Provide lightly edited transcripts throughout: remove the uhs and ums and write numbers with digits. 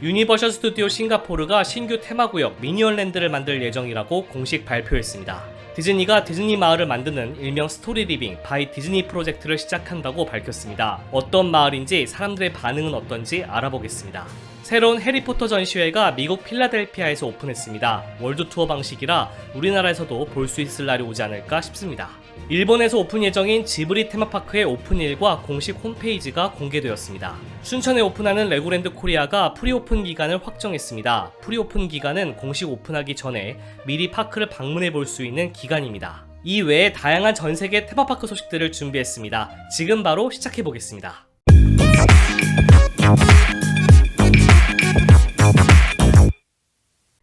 유니버셜 스튜디오 싱가포르가 신규 테마구역 미니언랜드를 만들 예정이라고 공식 발표했습니다. 디즈니가 디즈니 마을을 만드는 일명 스토리 리빙 바이 디즈니 프로젝트를 시작한다고 밝혔습니다. 어떤 마을인지 사람들의 반응은 어떤지 알아보겠습니다. 새로운 해리포터 전시회가 미국 필라델피아에서 오픈했습니다. 월드 투어 방식이라 우리나라에서도 볼 수 있을 날이 오지 않을까 싶습니다. 일본에서 오픈 예정인 지브리 테마파크의 오픈일과 공식 홈페이지가 공개되었습니다. 춘천에 오픈하는 레고랜드 코리아가 프리오픈 기간을 확정했습니다. 프리오픈 기간은 공식 오픈하기 전에 미리 파크를 방문해 볼 수 있는 기간입니다. 이 외에 다양한 전세계 테마파크 소식들을 준비했습니다. 지금 바로 시작해 보겠습니다.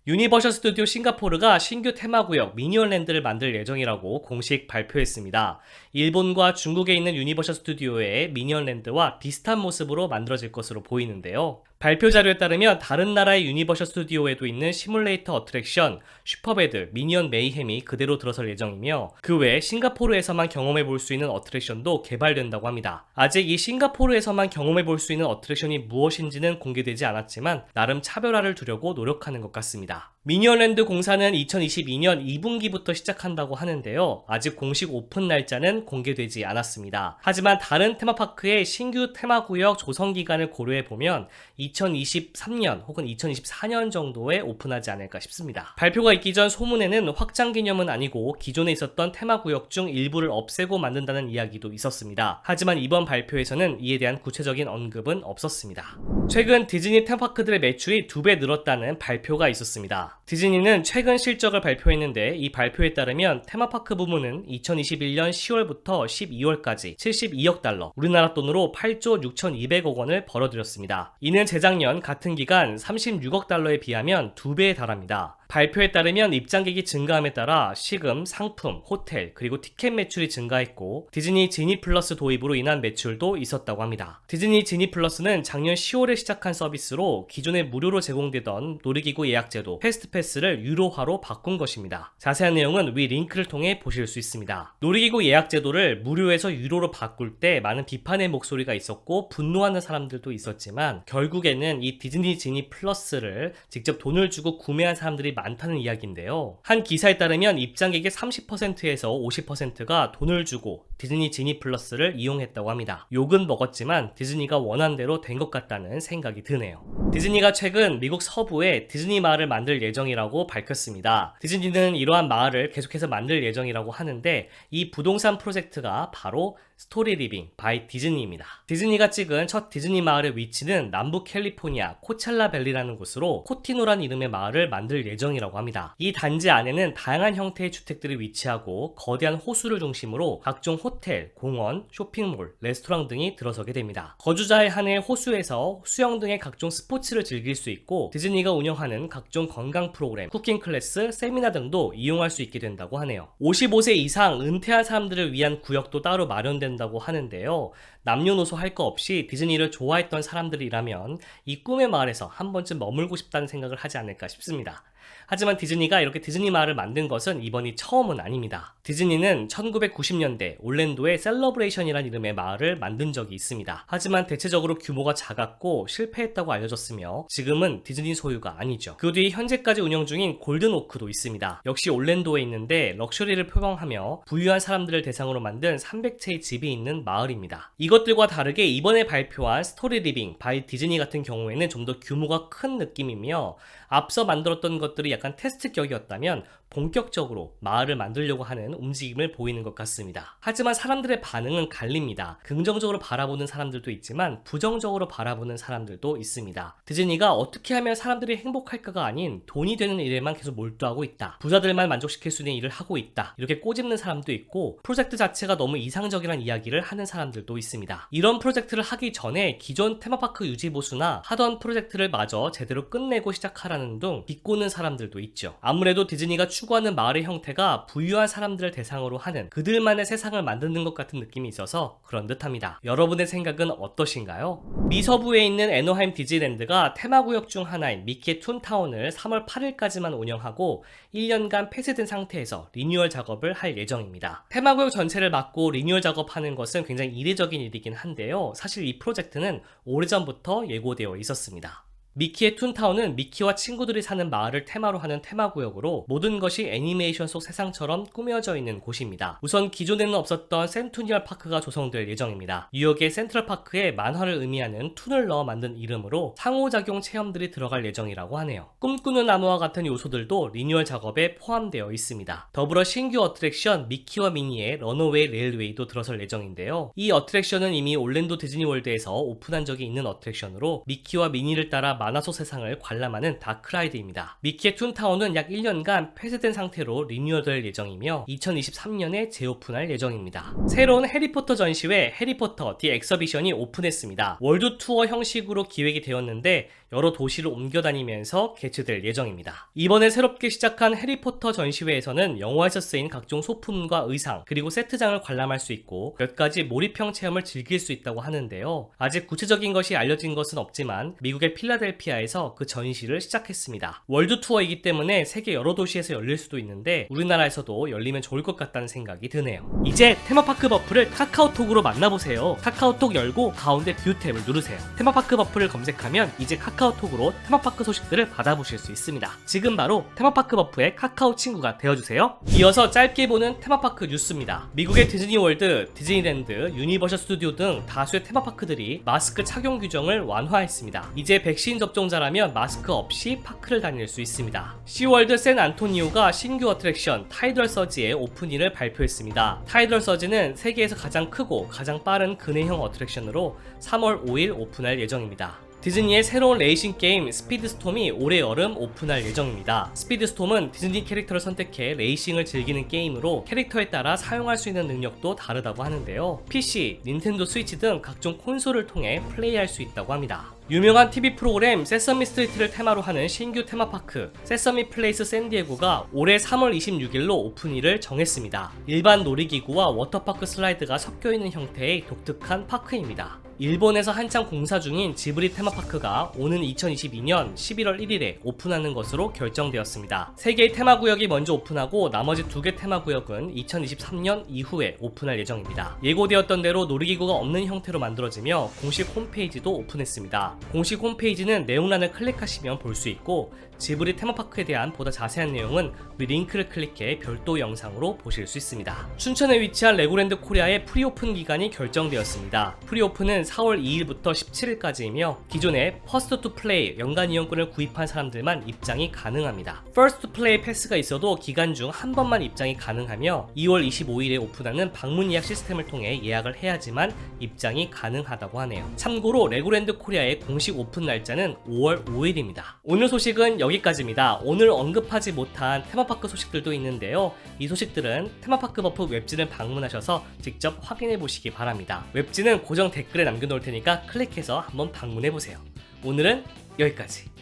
유니버셜 스튜디오 싱가포르가 신규 테마구역 미니언랜드를 만들 예정이라고 공식 발표했습니다. 일본과 중국에 있는 유니버셜 스튜디오의 미니언랜드와 비슷한 모습으로 만들어질 것으로 보이는데요. 발표 자료에 따르면 다른 나라의 유니버셜 스튜디오에도 있는 시뮬레이터 어트랙션, 슈퍼배드, 미니언 메이햄이 그대로 들어설 예정이며 그 외에 싱가포르에서만 경험해 볼 수 있는 어트랙션도 개발된다고 합니다. 아직 이 싱가포르에서만 경험해 볼 수 있는 어트랙션이 무엇인지는 공개되지 않았지만 나름 차별화를 두려고 노력하는 것 같습니다. 미니언랜드 공사는 2022년 2분기부터 시작한다고 하는데요. 아직 공식 오픈 날짜는 공개되지 않았습니다. 하지만 다른 테마파크의 신규 테마구역 조성 기간을 고려해보면 2023년 혹은 2024년 정도에 오픈하지 않을까 싶습니다. 발표가 있기 전 소문에는 확장 개념은 아니고 기존에 있었던 테마구역 중 일부를 없애고 만든다는 이야기도 있었습니다. 하지만 이번 발표에서는 이에 대한 구체적인 언급은 없었습니다. 최근 디즈니 테마파크들의 매출이 2배 늘었다는 발표가 있었습니다. 디즈니는 최근 실적을 발표했는데 이 발표에 따르면 테마파크 부문은 2021년 10월부터 12월까지 72억 달러, 우리나라 돈으로 8조 6,200억 원을 벌어들였습니다. 이는 재작년 같은 기간 36억 달러에 비하면 2배에 달합니다. 발표에 따르면 입장객이 증가함에 따라 시금, 상품, 호텔, 그리고 티켓 매출이 증가했고 디즈니 지니 플러스 도입으로 인한 매출도 있었다고 합니다. 디즈니 지니 플러스는 작년 10월에 시작한 서비스로 기존에 무료로 제공되던 놀이기구 예약제도 패스트패스를 유료화로 바꾼 것입니다. 자세한 내용은 위 링크를 통해 보실 수 있습니다. 놀이기구 예약제도를 무료에서 유료로 바꿀 때 많은 비판의 목소리가 있었고 분노하는 사람들도 있었지만 결국에는 이 디즈니 지니 플러스를 직접 돈을 주고 구매한 사람들이 많다는 이야기인데요. 한 기사에 따르면 입장객의 30%에서 50%가 돈을 주고 디즈니 지니 플러스를 이용했다고 합니다. 욕은 먹었지만 디즈니가 원한 대로 된 것 같다는 생각이 드네요. 디즈니가 최근 미국 서부에 디즈니 마을을 만들 예정이라고 밝혔습니다. 디즈니는 이러한 마을을 계속해서 만들 예정이라고 하는데 이 부동산 프로젝트가 바로 스토리 리빙 바이 디즈니입니다. 디즈니가 찍은 첫 디즈니 마을의 위치는 남부 캘리포니아 코첼라 밸리라는 곳으로 코티노란 이름의 마을을 만들 예정이라고 합니다. 이 단지 안에는 다양한 형태의 주택들이 위치하고 거대한 호수를 중심으로 각종 호텔, 공원, 쇼핑몰, 레스토랑 등이 들어서게 됩니다. 거주자에 한해 호수에서 수영 등의 각종 스포츠를 즐길 수 있고 디즈니가 운영하는 각종 건강 프로그램, 쿠킹 클래스, 세미나 등도 이용할 수 있게 된다고 하네요. 55세 이상 은퇴한 사람들을 위한 구역도 따로 마련된다고 하는데요. 남녀노소 할 거 없이 디즈니를 좋아했던 사람들이라면 이 꿈의 마을에서 한 번쯤 머물고 싶다는 생각을 하지 않을까 싶습니다. 하지만 디즈니가 이렇게 디즈니 마을을 만든 것은 이번이 처음은 아닙니다. 디즈니는 1990년대 올랜도에 셀러브레이션이라는 이름의 마을을 만든 적이 있습니다. 하지만 대체적으로 규모가 작았고 실패했다고 알려졌으며 지금은 디즈니 소유가 아니죠. 그 뒤 현재까지 운영 중인 골든 오크도 있습니다. 역시 올랜도에 있는데 럭셔리를 표방하며 부유한 사람들을 대상으로 만든 300채의 집이 있는 마을입니다. 이것들과 다르게 이번에 발표한 스토리 리빙 바이 디즈니 같은 경우에는 좀 더 규모가 큰 느낌이며 앞서 만들었던 것들이 약간 테스트격이었다면 본격적으로 마을을 만들려고 하는 움직임을 보이는 것 같습니다. 하지만 사람들의 반응은 갈립니다. 긍정적으로 바라보는 사람들도 있지만 부정적으로 바라보는 사람들도 있습니다. 디즈니가 어떻게 하면 사람들이 행복할까가 아닌 돈이 되는 일에만 계속 몰두하고 있다. 부자들만 만족시킬 수 있는 일을 하고 있다. 이렇게 꼬집는 사람도 있고 프로젝트 자체가 너무 이상적이라는 이야기를 하는 사람들도 있습니다. 이런 프로젝트를 하기 전에 기존 테마파크 유지보수나 하던 프로젝트를 마저 제대로 끝내고 시작하라는 등 비꼬는 사람들도 있죠. 아무래도 디즈니가 추구하는 마을의 형태가 부유한 사람들을 대상으로 하는 그들만의 세상을 만드는 것 같은 느낌이 있어서 그런 듯합니다. 여러분의 생각은 어떠신가요? 미서부에 있는 애너하임 디즈니랜드가 테마구역 중 하나인 미키의 툰타운을 3월 8일까지만 운영하고 1년간 폐쇄된 상태에서 리뉴얼 작업을 할 예정입니다. 테마구역 전체를 맡고 리뉴얼 작업하는 것은 굉장히 이례적인 일이긴 한데요. 사실 이 프로젝트는 오래전부터 예고되어 있었습니다. 미키의 툰타운은 미키와 친구들이 사는 마을을 테마로 하는 테마구역으로 모든 것이 애니메이션 속 세상처럼 꾸며져 있는 곳입니다. 우선 기존에는 없었던 센투니얼 파크가 조성될 예정입니다. 뉴욕의 센트럴파크에 만화를 의미하는 툰을 넣어 만든 이름으로 상호작용 체험들이 들어갈 예정이라고 하네요. 꿈꾸는 나무와 같은 요소들도 리뉴얼 작업에 포함되어 있습니다. 더불어 신규 어트랙션 미키와 미니의 런어웨이 레일웨이도 들어설 예정인데요. 이 어트랙션은 이미 올랜도 디즈니월드에서 오픈한 적이 있는 어트랙션으로 미키와 미니를 따라 만화 속 세상을 관람하는 다크라이드입니다. 미키의 툰타운은 약 1년간 폐쇄된 상태로 리뉴얼될 예정이며 2023년에 재오픈할 예정입니다. 새로운 해리포터 전시회 해리포터 디 엑서비션이 오픈했습니다. 월드 투어 형식으로 기획이 되었는데 여러 도시를 옮겨 다니면서 개최될 예정입니다. 이번에 새롭게 시작한 해리포터 전시회에서는 영화에서 쓰인 각종 소품과 의상 그리고 세트장을 관람할 수 있고 몇 가지 몰입형 체험을 즐길 수 있다고 하는데요. 아직 구체적인 것이 알려진 것은 없지만 미국의 필라델피아에서 그 전시를 시작했습니다. 월드 투어이기 때문에 세계 여러 도시에서 열릴 수도 있는데 우리나라에서도 열리면 좋을 것 같다는 생각이 드네요. 이제 테마파크 버프를 카카오톡으로 만나보세요. 카카오톡 열고 가운데 뷰 탭을 누르세요. 테마파크 버프를 검색하면 이제 카카오톡으로 테마파크 소식들을 받아보실 수 있습니다. 지금 바로 테마파크 버프의 카카오 친구가 되어주세요. 이어서 짧게 보는 테마파크 뉴스입니다. 미국의 디즈니월드, 디즈니랜드, 유니버셜 스튜디오 등 다수의 테마파크들이 마스크 착용 규정을 완화했습니다. 이제 백신 접종자라면 마스크 없이 파크를 다닐 수 있습니다. 시월드 샌안토니오가 신규 어트랙션 타이덜 서지의 오프닝을 발표했습니다. 타이덜 서지는 세계에서 가장 크고 가장 빠른 근해형 어트랙션으로 3월 5일 오픈할 예정입니다. 디즈니의 새로운 레이싱 게임 스피드스톰이 올해 여름 오픈할 예정입니다. 스피드스톰은 디즈니 캐릭터를 선택해 레이싱을 즐기는 게임으로 캐릭터에 따라 사용할 수 있는 능력도 다르다고 하는데요. PC, 닌텐도 스위치 등 각종 콘솔을 통해 플레이할 수 있다고 합니다. 유명한 TV 프로그램 세서미 스트리트를 테마로 하는 신규 테마파크 세서미 플레이스 샌디에고가 올해 3월 26일로 오픈일을 정했습니다. 일반 놀이기구와 워터파크 슬라이드가 섞여있는 형태의 독특한 파크입니다. 일본에서 한창 공사 중인 지브리 테마파크가 오는 2022년 11월 1일에 오픈하는 것으로 결정되었습니다. 3개의 테마구역이 먼저 오픈하고 나머지 2개 테마구역은 2023년 이후에 오픈할 예정입니다. 예고되었던 대로 놀이기구가 없는 형태로 만들어지며 공식 홈페이지도 오픈했습니다. 공식 홈페이지는 내용란을 클릭하시면 볼 수 있고 지브리 테마파크에 대한 보다 자세한 내용은 위 링크를 클릭해 별도 영상으로 보실 수 있습니다. 춘천에 위치한 레고랜드 코리아의 프리오픈 기간이 결정되었습니다. 프리오픈은 4월 2일부터 17일까지이며 기존에 퍼스트 투 플레이 연간 이용권을 구입한 사람들만 입장이 가능합니다. 퍼스트 플레이 패스가 있어도 기간 중 한 번만 입장이 가능하며 2월 25일에 오픈하는 방문 예약 시스템을 통해 예약을 해야지만 입장이 가능하다고 하네요. 참고로 레고랜드 코리아의 공식 오픈 날짜는 5월 5일입니다. 오늘 소식은 여기까지입니다. 오늘 언급하지 못한 테마파크 소식들도 있는데요. 이 소식들은 테마파크 버프 웹진을 방문하셔서 직접 확인해 보시기 바랍니다. 웹진은 고정 댓글에 남겨놓을 테니까 클릭해서 한번 방문해 보세요. 오늘은 여기까지.